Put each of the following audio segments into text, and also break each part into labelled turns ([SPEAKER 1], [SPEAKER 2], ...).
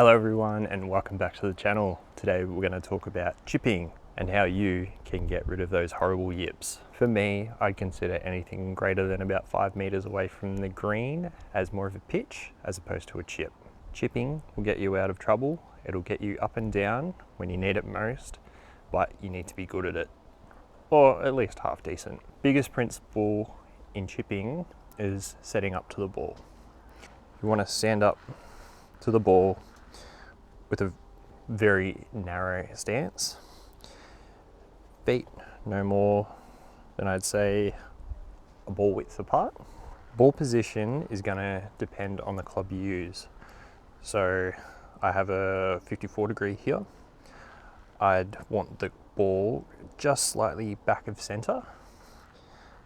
[SPEAKER 1] Hello everyone and welcome back to the channel. Today we're going to talk about chipping and how you can get rid of those horrible yips. For me, I'd consider anything greater than about 5 meters away from the green as more of a pitch as opposed to a chip. Chipping will get you out of trouble. It'll get you up and down when you need it most, but you need to be good at it, or at least half decent. Biggest principle in chipping is setting up to the ball. You want to stand up to the ball with a very narrow stance. Feet no more than I'd say a ball width apart. Ball position is going to depend on the club you use. So I have a 54-degree here. I'd want the ball just slightly back of center.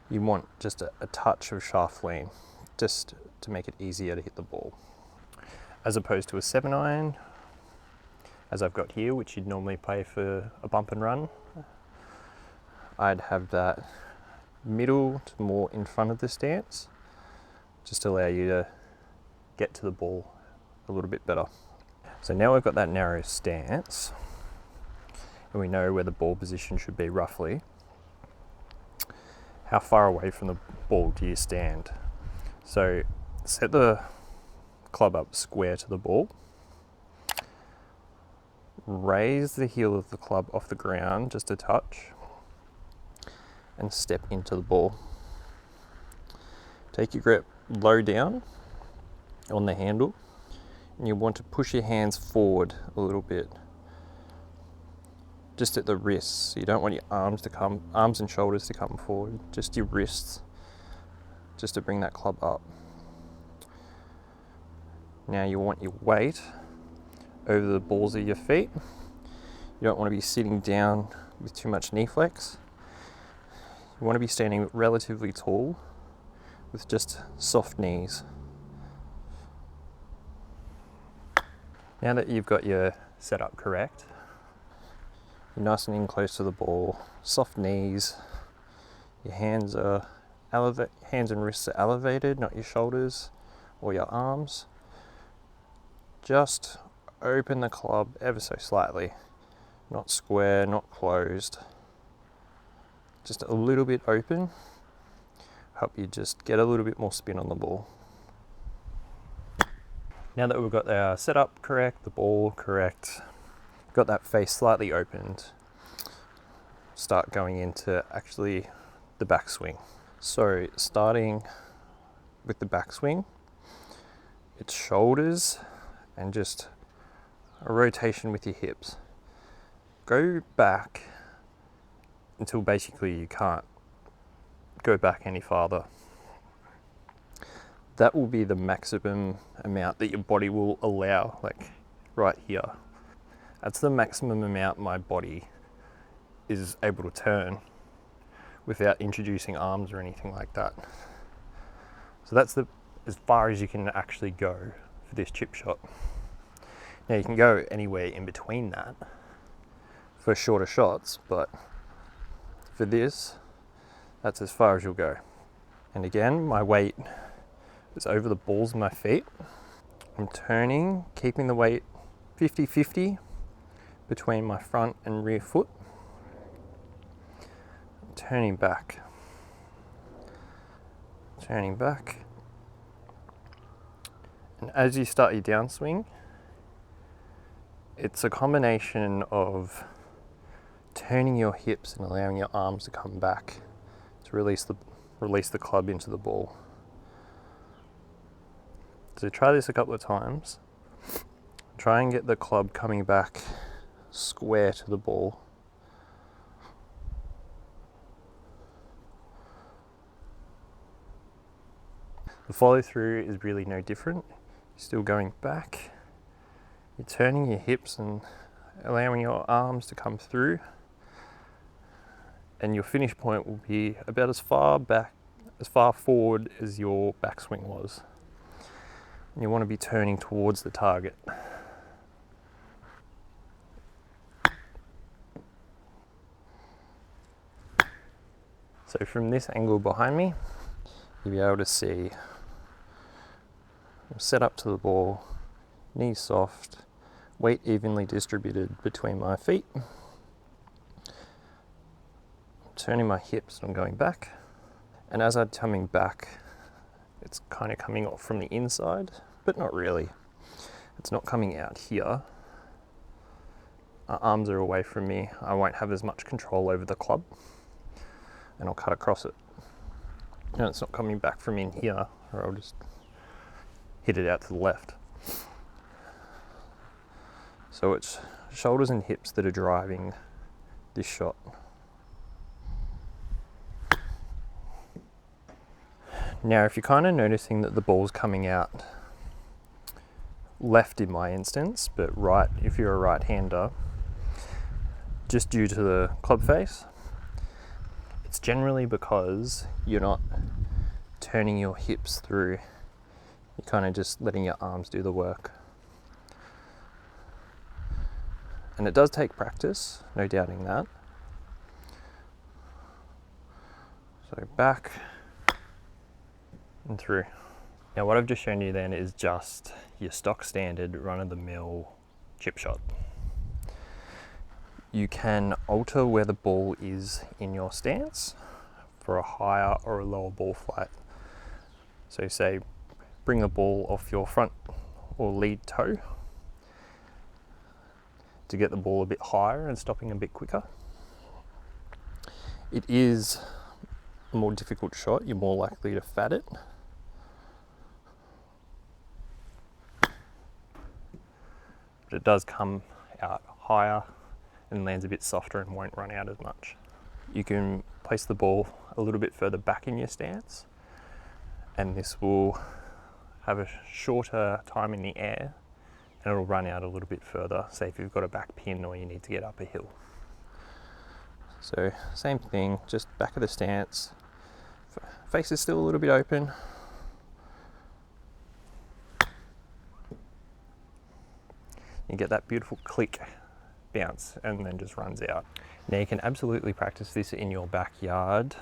[SPEAKER 1] You want just a touch of shaft lean, just to make it easier to hit the ball. As opposed to a 7-iron, as I've got here, which you'd normally play for a bump and run, I'd have that middle to more in front of the stance, just to allow you to get to the ball a little bit better. So now we've got that narrow stance, and we know where the ball position should be roughly. How far away from the ball do you stand? So set the club up square to the ball. Raise the heel of the club off the ground just a touch and step into the ball. Take your grip low down on the handle, and you want to push your hands forward a little bit, just at the wrists. You don't want your arms and shoulders to come forward, just your wrists, just to bring that club up. Now you want your weight over the balls of your feet. You don't want to be sitting down with too much knee flex. You want to be standing relatively tall with just soft knees. Now that you've got your setup correct, you're nice and in close to the ball, soft knees, your hands and wrists are elevated, not your shoulders or your arms. Just open the club ever so slightly, not square, not closed, just a little bit open. Help you just get a little bit more spin on the ball. Now that we've got our setup correct, the ball correct, got that face slightly opened, start going into actually the backswing. So starting with the backswing, it's shoulders and just a rotation with your hips. Go back until basically you can't go back any farther. That will be the maximum amount that your body will allow, like right here. That's the maximum amount my body is able to turn without introducing arms or anything like that. So that's as far as you can actually go for this chip shot. Now you can go anywhere in between that for shorter shots, but for this, that's as far as you'll go. And again, my weight is over the balls of my feet. I'm turning, keeping the weight 50-50 between my front and rear foot. Turning back. And as you start your downswing, it's a combination of turning your hips and allowing your arms to come back to release the club into the ball. So try this a couple of times. Try and get the club coming back square to the ball. The follow through is really no different. You're still going back. You're turning your hips and allowing your arms to come through, and your finish point will be about as far forward as your backswing was. And you want to be turning towards the target. So from this angle behind me, you'll be able to see, set up to the ball, knees soft, Weight evenly distributed between my feet. Turning my hips, I'm going back. And as I'm coming back, it's kind of coming off from the inside, but not really. It's not coming out here. My arms are away from me. I won't have as much control over the club, and I'll cut across it. And it's not coming back from in here, or I'll just hit it out to the left. So it's shoulders and hips that are driving this shot. Now, if you're kind of noticing that the ball's coming out left in my instance, but right if you're a right-hander, just due to the club face, it's generally because you're not turning your hips through. You're kind of just letting your arms do the work. And it does take practice, no doubting that. So back and through. Now what I've just shown you then is just your stock standard run-of-the-mill chip shot. You can alter where the ball is in your stance for a higher or a lower ball flight. So say, bring the ball off your front or lead toe to get the ball a bit higher and stopping a bit quicker. It is a more difficult shot, you're more likely to fat it. But it does come out higher and lands a bit softer and won't run out as much. You can place the ball a little bit further back in your stance, and this will have a shorter time in the air and it'll run out a little bit further, say if you've got a back pin or you need to get up a hill. So same thing, just back of the stance, face is still a little bit open. You get that beautiful click bounce and then just runs out. Now you can absolutely practice this in your backyard.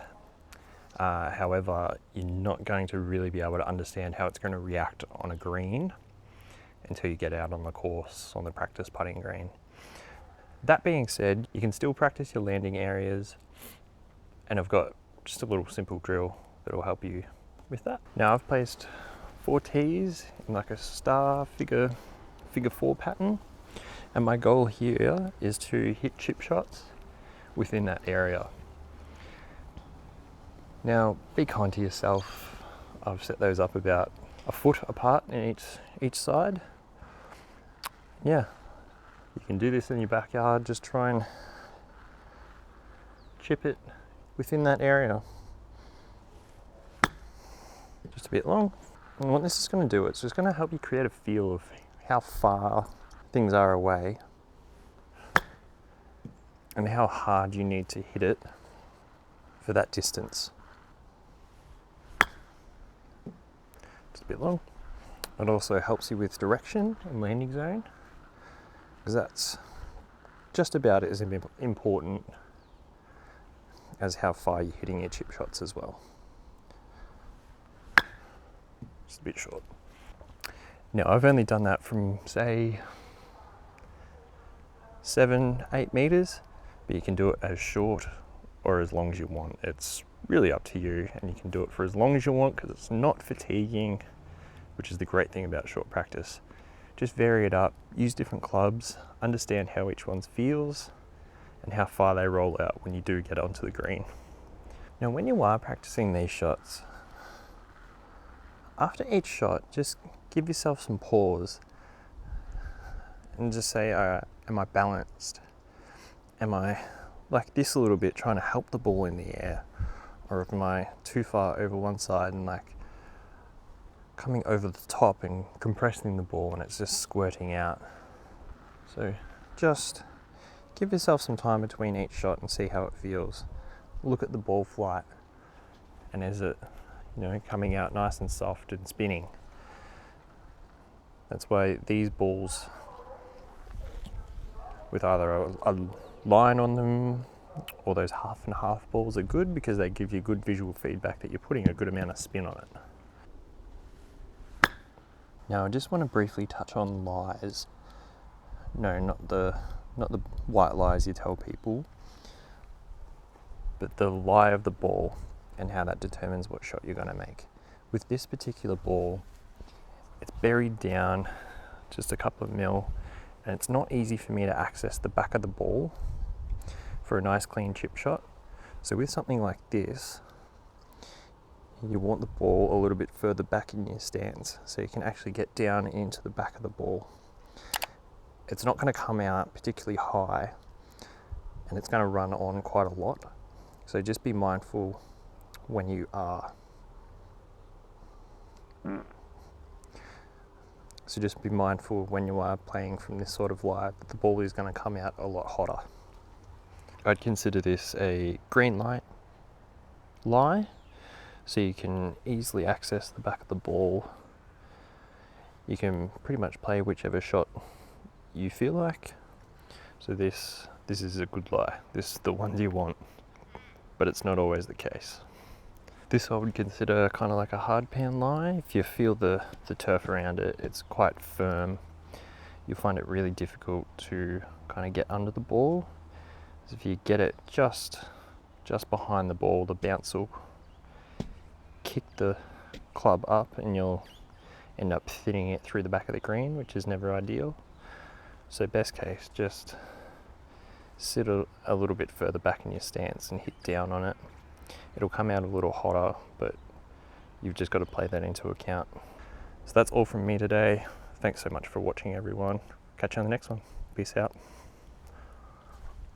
[SPEAKER 1] However, you're not going to really be able to understand how it's going to react on a green until you get out on the course, on the practice putting green. That being said, you can still practice your landing areas, and I've got just a little simple drill that will help you with that. Now I've placed 4 tees in like a star figure 4 pattern, and my goal here is to hit chip shots within that area. Now be kind to yourself. I've set those up about a foot apart in each side. Yeah, you can do this in your backyard, just try and chip it within that area. Just a bit long. And what this is going to do, it's just going to help you create a feel of how far things are away and how hard you need to hit it for that distance. Just a bit long. It also helps you with direction and landing zone, because that's just about as important as how far you're hitting your chip shots as well. Just a bit short. Now I've only done that from say 7-8 meters, but you can do it as short or as long as you want. It's really up to you, and you can do it for as long as you want because it's not fatiguing, which is the great thing about short practice. Just vary it up, use different clubs, understand how each one feels and how far they roll out when you do get onto the green. Now when you are practicing these shots, after each shot, just give yourself some pause and just say, am I balanced? Am I like this a little bit, trying to help the ball in the air? Or am I too far over one side and like coming over the top and compressing the ball and it's just squirting out? So just give yourself some time between each shot and see how it feels. Look at the ball flight, and is it, coming out nice and soft and spinning? That's why these balls with either a line on them or those half and half balls are good, because they give you good visual feedback that you're putting a good amount of spin on it. Now I just want to briefly touch on lies. No, not the white lies you tell people, but the lie of the ball and how that determines what shot you're going to make. With this particular ball, it's buried down just a couple of mil, and it's not easy for me to access the back of the ball for a nice clean chip shot. So with something like this, you want the ball a little bit further back in your stance so you can actually get down into the back of the ball. It's not going to come out particularly high, and it's going to run on quite a lot. So just be mindful when you are. So just be mindful when you are playing from this sort of lie that the ball is going to come out a lot hotter. I'd consider this a green light lie, so you can easily access the back of the ball. You can pretty much play whichever shot you feel like. So this is a good lie. This is the ones you want, but it's not always the case. This I would consider kind of like a hard pan lie. If you feel the turf around it, it's quite firm. You'll find it really difficult to kind of get under the ball. So if you get it just behind the ball, the bounce will kick the club up and you'll end up thinning it through the back of the green, which is never ideal. So best case, just sit a little bit further back in your stance and hit down on it. It'll come out a little hotter, but you've just got to play that into account. So that's all from me today. Thanks so much for watching, everyone. Catch you on the next one. Peace out.